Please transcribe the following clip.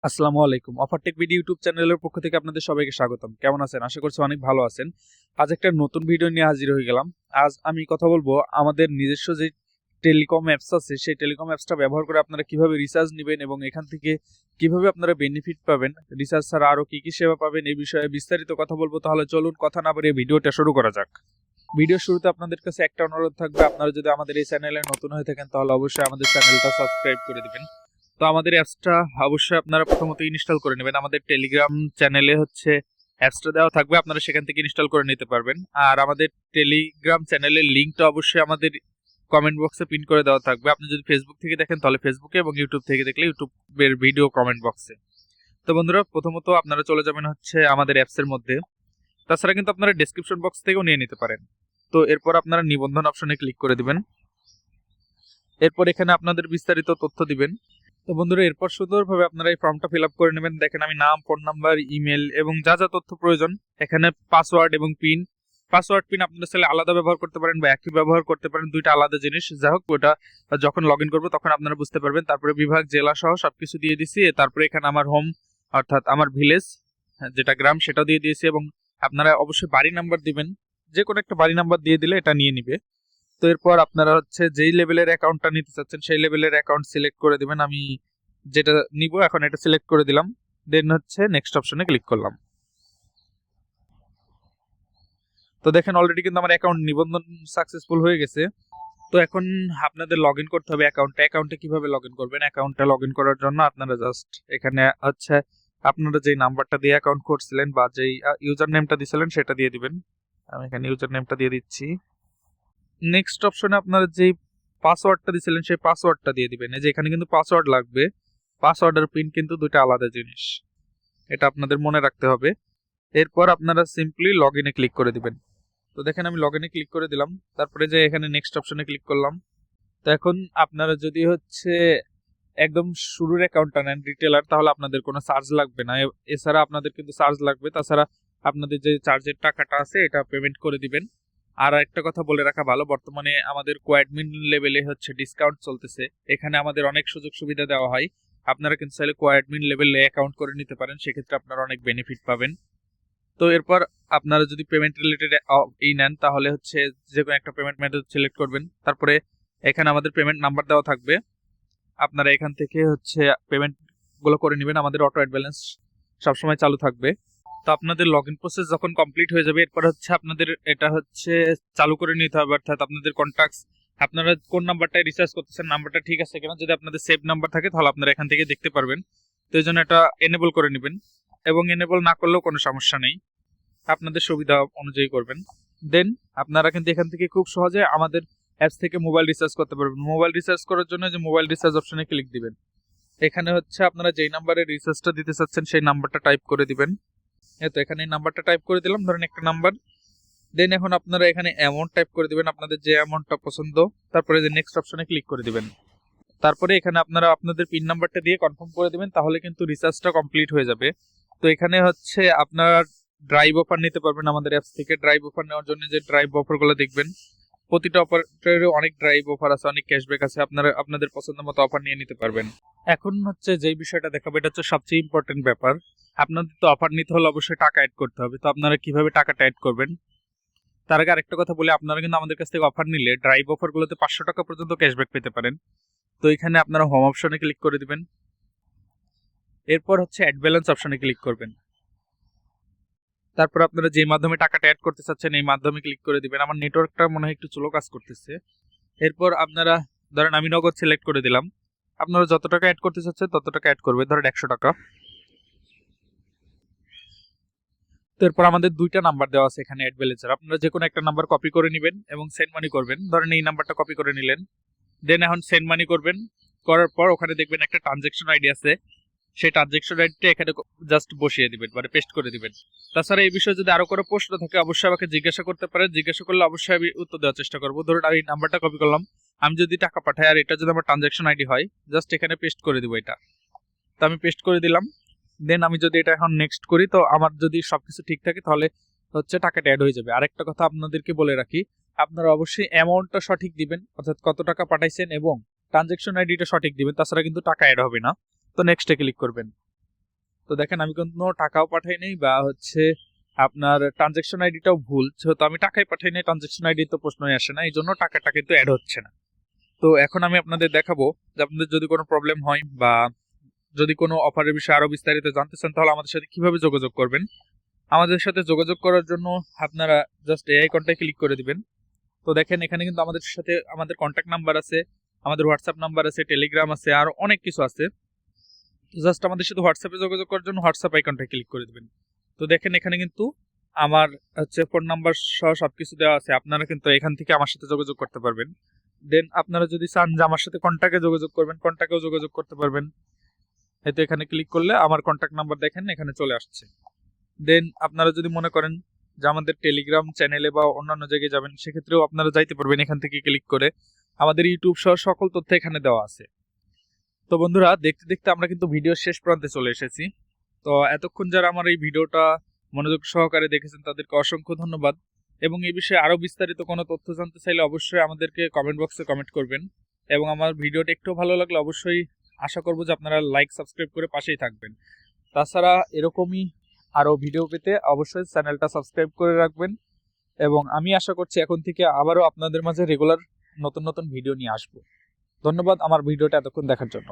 আসসালামু আলাইকুম। অফারটেক video YouTube চ্যানেলের পক্ষ থেকে আপনাদের সবাইকে স্বাগতম। কেমন আছেন? আশা করছি অনেক ভালো আছেন। আজ একটা নতুন ভিডিও নিয়ে হাজির হয়ে গেলাম। আজ আমি কথা বলবো আমাদের নিজস্ব যে টেলিকম অ্যাপস আছে, সেই টেলিকম অ্যাপসটা ব্যবহার করে আপনারা কিভাবে রিচার্জ নেবেন এবং এখান থেকে কিভাবে আপনারা বেনিফিট পাবেন, রিচার্জ ছাড়া আরও কি কি সেবা পাবেন, এই বিষয়ে বিস্তারিত কথা বলবো। তাহলে চলুন কথা না বাড়িয়ে ভিডিওটা শুরু করা যাক। ভিডিও শুরুতে আপনাদের কাছে একটা অনুরোধ থাকবে, আপনারা যদি আমাদের এই চ্যানেলে নতুন হয়ে থাকেন তাহলে অবশ্যই আমাদের চ্যানেলটা সাবস্ক্রাইব করে দিবেন। তো আমাদের অ্যাপসটা অবশ্যই আপনারা প্রথমত ইনস্টল করে নেবেন। আমাদের টেলিগ্রাম চ্যানেলে হচ্ছে অ্যাপসটা দেওয়া থাকবে, আপনারা সেখান থেকে ইনস্টল করে নিতে পারবেন। আর আমাদের টেলিগ্রাম চ্যানেলের লিঙ্কটা অবশ্যই আমাদের কমেন্ট বক্সে পিন করে দেওয়া থাকবে। আপনি যদি ফেসবুক থেকে দেখেন তাহলে ফেসবুকে, এবং ইউটিউব থেকে দেখলে ইউটিউবের ভিডিও কমেন্ট বক্সে। তো বন্ধুরা, প্রথমত আপনারা চলে যাবেন হচ্ছে আমাদের অ্যাপসের মধ্যে। তাছাড়া কিন্তু আপনারা ডেসক্রিপশন বক্স থেকেও নিয়ে নিতে পারেন। তো এরপর আপনারা নিবন্ধন অপশনে ক্লিক করে দিবেন। এরপর এখানে আপনাদের বিস্তারিত তথ্য দিবেন। তো বন্ধুরা, এরপর সুন্দরভাবে আপনারা এই ফর্মটা ফিল আপ করে নেবেন। দেখেন আমি নাম, ফোন নাম্বার, ইমেল এবং যা যা তথ্য প্রয়োজন, এখানে পাসওয়ার্ড এবং পিন। পাসওয়ার্ড পিন আপনারা চাইলে আলাদা ব্যবহার করতে পারেন বা একই ব্যবহার করতে পারেন, দুইটা আলাদা জিনিস। যাই হোক, ওটা যখন লগ ইন করবো তখন আপনারা বুঝতে পারবেন। তারপরে বিভাগ, জেলা সহ সবকিছু দিয়ে দিছি। তারপরে এখানে আমার হোম অর্থাৎ আমার ভিলেজ, যেটা গ্রাম, সেটাও দিয়ে দিয়েছি। এবং আপনারা অবশ্যই বাড়ি নাম্বার দিবেন, যে কোনো একটা বাড়ি নাম্বার দিয়ে দিলে এটা নিয়ে নিবে। তো এরপর আপনারা হচ্ছে যেই লেভেলের অ্যাকাউন্টটা নিতে চাচ্ছেন সেই লেভেলের অ্যাকাউন্ট সিলেক্ট করে দিবেন। আমি যেটা নিব এখন এটা সিলেক্ট করে দিলাম। দেন হচ্ছে নেক্সট অপশনে ক্লিক করলাম। তো দেখেন অলরেডি কিন্তু আমার অ্যাকাউন্ট নিবন্ধন সাকসেসফুল হয়ে গেছে। তো এখন আপনাদের লগ ইন করতে হবে অ্যাকাউন্টে কিভাবে লগ ইন করবেন? অ্যাকাউন্টে লগ ইন করার জন্য আপনারা জাস্ট এখানে হচ্ছে আপনারা যেই নাম্বারটা দিয়ে অ্যাকাউন্ট করছিলেন বা যেই ইউজার নেমটা দিয়েছিলেন সেটা দিয়ে দিবেন। আমি এখানে ইউজার নেমটা দিয়ে দিচ্ছি। নেক্সট অপশনে আপনারা যেই পাসওয়ার্ডটা দিয়েছিলেন সেই পাসওয়ার্ডটা দিয়ে দিবেন। এই যে এখানে কিন্তু পাসওয়ার্ড লাগবে। পাসওয়ার্ড আর পিন কিন্তু দুইটা আলাদা জিনিস, এটা আপনাদের মনে রাখতে হবে। এরপর আপনারা সিম্পলি লগ ইনে ক্লিক করে দিবেন। তো দেখেন আমি লগ ইনে ক্লিক করে দিলাম। তারপরে যে এখানে নেক্সট অপশনে ক্লিক করলাম। তো এখন আপনারা যদি হচ্ছে একদম শুরুর অ্যাকাউন্টটা নেন রিটেলার, তাহলে আপনাদের কোনো চার্জ লাগবে না। এছাড়া আপনাদের কিন্তু চার্জ লাগবে। তাছাড়া আপনাদের যে চার্জের টাকাটা আছে এটা পেমেন্ট করে দিবেন। আর একটা কথা বলে রাখা ভালো, বর্তমানে আমাদের কোঅ্যাডমিন লেভেলে হচ্ছে ডিসকাউন্ট চলতেছে। এখানে আমাদের অনেক সুযোগ সুবিধা দেওয়া হয়। আপনারা কিন্তু চাইলে কোঅ্যাডমিন লেভেলে অ্যাকাউন্ট করে নিতে পারেন, সেক্ষেত্রে আপনারা অনেক বেনিফিট পাবেন। তো এরপর আপনারা যদি পেমেন্ট রিলেটেড এই নেন তাহলে হচ্ছে যে কোনো একটা পেমেন্ট মেথড সিলেক্ট করবেন। তারপরে এখানে আমাদের পেমেন্ট নাম্বার দেওয়া থাকবে, আপনারা এখান থেকে হচ্ছে পেমেন্ট গুলো করে নেবেন। আমাদের অটো অ্যাড ব্যালেন্স সবসময় চালু থাকবে। তো আপনাদের লগ ইন প্রসেস যখন কমপ্লিট হয়ে যাবে এরপর হচ্ছে আপনাদের এটা হচ্ছে চালু করে নিতে হবে, অর্থাৎ আপনাদের কন্ট্যাক্টস, আপনারা কোন নাম্বারটায় রিচার্জ করতেছেন নাম্বারটা ঠিক আছে কিনা। যদি আপনাদের সেভ নাম্বার থাকে তাহলে আপনারা এখান থেকে দেখতে পারবেন। তো এই জন্য এটা এনেবল করে নেবেন, এবং এনেবল না করলেও কোনো সমস্যা নেই, আপনাদের সুবিধা অনুযায়ী করবেন। দেন আপনারা কিন্তু এখান থেকে খুব সহজে আমাদের অ্যাপস থেকে মোবাইল রিচার্জ করতে পারবেন। মোবাইল রিচার্জ করার জন্য যে মোবাইল রিচার্জ অপশনে ক্লিক দিবেন। এখানে হচ্ছে আপনারা যেই নাম্বারে রিচার্জটা দিতে চাচ্ছেন সেই নাম্বারটা টাইপ করে দিবেন। তো এখানে এই নাম্বারটা টাইপ করে দিলাম, ধরেন একটা নাম্বার। দেন এখন আপনারা এখানে অ্যামাউন্ট টাইপ করে দিবেন, আপনাদের যে অ্যামাউন্টটা পছন্দ। তারপরে যে নেক্সট অপশনে ক্লিক করে দিবেন। তারপরে এখানে আপনারা আপনাদের পিন নাম্বারটা দিয়ে কনফার্ম করে দিবেন, তাহলে কিন্তু রিচার্জটা কমপ্লিট হয়ে যাবে। তো এখানে হচ্ছে আপনারা ড্রাইভ অফার নিতে পারবেন আমাদের অ্যাপস থেকে। ড্রাইভ অফার নেওয়ার জন্য যে ড্রাইভ অফারগুলো দেখবেন, প্রতিটা অপারেটরে অনেক ড্রাইভ অফার আছে, অনেক ক্যাশব্যাক আছে, আপনারা আপনাদের পছন্দ মতো অফার নিয়ে নিতে পারবেন। এখন হচ্ছে যেই বিষয়টা দেখাবো এটা হচ্ছে সবচেয়ে ইম্পর্টেন্ট ব্যাপার। আপনাদের তো অফার নিতে হলে অবশ্যই টাকা অ্যাড করতে হবে। তো আপনারা কিভাবে টাকাটা অ্যাড করবেন? তার আগে আরেকটা কথা বলে, আপনারা কিন্তু আমাদের কাছ থেকে অফার নিলে ড্রাইভ অফারগুলোতে 500 টাকা পর্যন্ত ক্যাশব্যাক পেতে পারেন। তো এখানে আপনারা হোম অপশনে ক্লিক করে দিবেন। এরপর হচ্ছে অ্যাড ব্যালেন্স অপশনে ক্লিক করবেন। তারপর আপনারা যে মাধ্যমে টাকাটা অ্যাড করতে চাচ্ছেন এই মাধ্যমে ক্লিক করে দিবেন। আমার নেটওয়ার্কটা মনে হয় একটু স্লো কাজ করতেছে। এরপর আপনারা ধরেন আমি নগদ সিলেক্ট করে দিলাম। আপনারা যত টাকা অ্যাড করতে চাচ্ছেন তত টাকা অ্যাড করবে, ধরেন 100 টাকা। তো এরপর আমাদের দুইটা নাম্বার দেওয়া আছে এখানে অ্যাড ব্যালেন্সের। আপনারা যে কোনো একটা নাম্বার কপি করে নেবেন এবং সেন্ড মানি করবেন। ধরেন এই নাম্বারটা কপি করে নিলেন, দেন এখন সেন্ড মানি করবেন। করার পর ওখানে দেখবেন একটা ট্রানজ্যাকশন আইডি আছে, সেই ট্রানজ্যাকশন আইডিটা এখানে জাস্ট বসিয়ে দিবেন, মানে পেস্ট করে দিবেন। তাছাড়া এই বিষয়ে যদি আরো কোনো প্রশ্ন থাকে অবশ্যই আমাকে জিজ্ঞাসা করতে পারেন, জিজ্ঞাসা করলে অবশ্যই আমি উত্তর দেওয়ার চেষ্টা করবো। ধরুন আমি নাম্বারটা কপি করলাম, আমি যদি টাকা পাঠাই আর এটা যদি আমার ট্রানজ্যাকশন আইডি হয়, জাস্ট এখানে পেস্ট করে দিব এটা। তো আমি পেস্ট করে দিলাম। দেন আমি যদি এটা এখন নেক্সট করি, তো আমার যদি সবকিছু ঠিক থাকে তাহলে হচ্ছে টাকাটা অ্যাড হয়ে যাবে। আরেকটা কথা আপনাদেরকে বলে রাখি, আপনারা অবশ্যই অ্যামাউন্টটা সঠিক দিবেন, অর্থাৎ কত টাকা পাঠাইছেন এবং ট্রানজ্যাকশন আইডিটা সঠিক দিবেন, তাছাড়া কিন্তু টাকা অ্যাড হবে না। তো নেক্সটে ক্লিক করবেন। তো দেখেন আমি কোনো টাকাও পাঠাই নাই বা হচ্ছে আপনার ট্রানজেকশন আইডিটাও ভুল, যেহেতু আমি টাকাই পাঠাই নাই ট্রানজেকশন আইডি তো প্রশ্নই আসে না, এই জন্য টাকাটা কিন্তু অ্যাড হচ্ছে না। তো এখন আমি আপনাদের দেখাবো যে আপনাদের যদি কোনো প্রবলেম হয় বা যদি কোনো অফারের বিষয়ে আরো বিস্তারিত জানতে চান তাহলে আমাদের সাথে কিভাবে যোগাযোগ করবেন। আমাদের সাথে যোগাযোগ করার জন্য আপনারা জাস্ট এই আইকনটায় ক্লিক করে দিবেন। তো দেখেন এখানে কিন্তু আমাদের সাথে আমাদের কন্ট্যাক্ট নাম্বার আছে, আমাদের হোয়াটসঅ্যাপ নাম্বার আছে, টেলিগ্রাম আছে, আর অনেক কিছু আছে। জাস্ট আমাদের সাথে হোয়াটসঅ্যাপে যোগাযোগ করার জন্য হোয়াটসঅ্যাপ আইকনটায় ক্লিক করে দিবেন। তো দেখেন এখানে কিন্তু আমার হচ্ছে ফোন নাম্বার সহ সবকিছু দেওয়া আছে, আপনারা কিন্তু এখান থেকে আমার সাথে যোগাযোগ করতে পারবেন। দেন আপনারা যদি চান যে আমার সাথে কন্ট্যাক্টে যোগাযোগ করবেন, কন্ট্যাক্টেও যোগাযোগ করতে পারবেন। এতে এখানে ক্লিক করলে আমার কন্ট্যাক্ট নাম্বার দেখেন এখানে চলে আসছে। দেন আপনারা যদি মনে করেন যে আমাদের টেলিগ্রাম চ্যানেলে বা অন্যান্য জায়গায় যাবেন, সেক্ষেত্রেও আপনারা যাইতে পারবেন এখান থেকে ক্লিক করে। আমাদের ইউটিউব সহ সকল তথ্য এখানে দেওয়া আছে। তো বন্ধুরা দেখতে দেখতে আমরা কিন্তু ভিডিওর শেষ প্রান্তে চলে এসেছি। তো এতক্ষণ যারা আমার এই ভিডিওটা মনোযোগ সহকারে দেখেছেন তাদেরকে অসংখ্য ধন্যবাদ। এবং এই বিষয়ে আরো বিস্তারিত কোনো তথ্য জানতে চাইলে অবশ্যই আমাদেরকে কমেন্ট বক্সে কমেন্ট করবেন। এবং আমার ভিডিওটা একটু ভালো লাগলে অবশ্যই আশা করব যে আপনারা লাইক সাবস্ক্রাইব করে পাশেই থাকবেন। তাছাড়া এরকমই আরো ভিডিও পেতে অবশ্যই চ্যানেলটা সাবস্ক্রাইব করে রাখবেন। এবং আমি আশা করছি এখন থেকে আবারও আপনাদের মাঝে রেগুলার নতুন নতুন ভিডিও নিয়ে আসবো। ধন্যবাদ আমার ভিডিওটা এতক্ষণ দেখার জন্য।